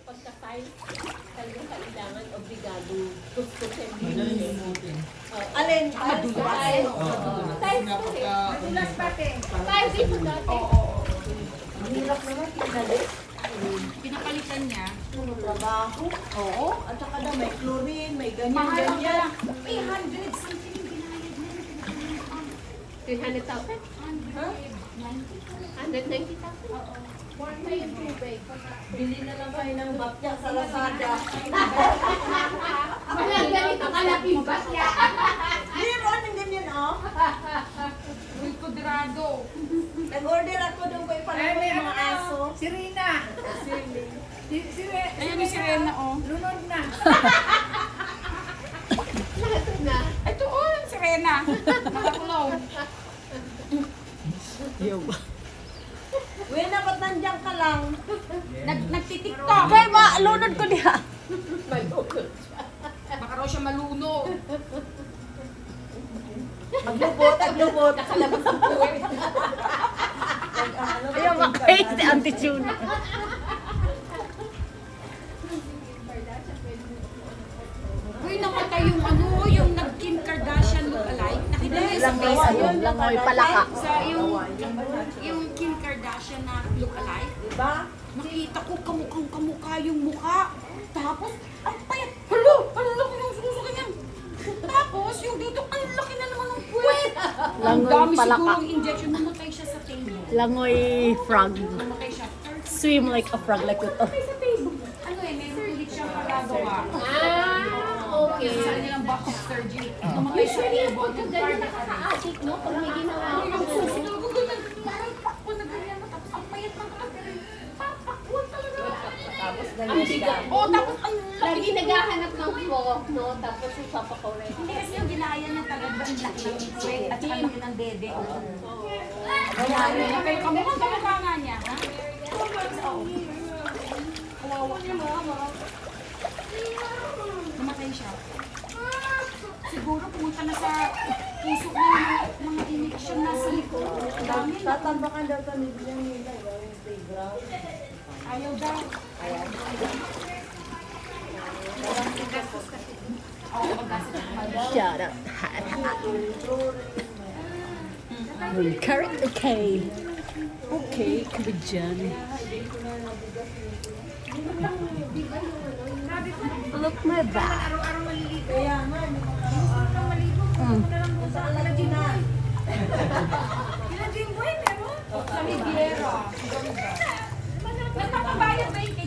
pagka-size, talagang kailangan obligado tuskusin. Alin? Size. Size ko eh. Madulas pati. Size dito dati. Ang hirap naman, pinalit. Pinapalitan niya. Trabaho. Oo. At saka na may chlorine, may Mahal ang ganyan. 300 something yung binayad na. 300,000? Ha? 190,000? Oo. May tubig. Bili na lang kayo ng bapya sa Lazada. Walang ganito kalaping bakya. Meron ng ganyan, oh. Uy, kudrado. Nag-order ako doon ko ipalabot ng mga aso. Si Rina. Ayan yung sirena, oh. Lunod na. Lahat na. Ito, oh, yung sirena. Nakaklaw. Uy, dapat nandiyan ka lang. Nagtitiktok. Kaya malunod ko diha. Baka raw siya malunod. Aglubot. Nakalabas ang puwet. Ayaw makait si Auntie June. Uy, namatay yung ano, yung nag-Kim Kardashian look-alike. Nakita niyo sa Facebook? Langoy palaka. Sa yung Kim Kardashian na look-alike. Diba? Nakita ko kamukha yung mukha. Tapos, ang payat. Hala, ang laki ng suso ganyan. Tapos, yung dito, ang laki na naman ng puwet. Ang Langoy dami palaka. sigurong injection. Namatay siya sa table. Langoy frog. Namatay siya. Swim like a frog like ito. Namatay sa table. Ano eh, meron ulit siyang pagagawa. Okay. Sa kanilang back of surgery. Namatay sa Usually, table. pag ganyan nakaka-addict, no? Pag may ginawa Ang ko. susunod ko ganyan. Parang pakpo na ganyan. Tapos ang payat ng kapatid. Papakwan talaga. Tapos Ang bigat. Oh, tapos ang Lagi naghahanap ng flow, no? Tapos ipapakorek. hindi kasi yung ginaya niya talaga ang laki ng sweat at saka laki ng dede. Pero kamukha nga niya, ha? Kawawa niya namatay siya. Siguro pumunta na sa puso na yung mga injection na sa likod. Ang dami. Tatambakan daw kami bilang nila. Playground. Ayaw daw. Oo, magkasal. Shut up. Carrot, okay. Okay, kami dyan. Look my back. Araw-araw maliligo. Kaya nga. Maligo. Punta lang po sa Saan na dyan? Kila Jimboy, meron? Sa Riviera. Nagpapabayad ba yung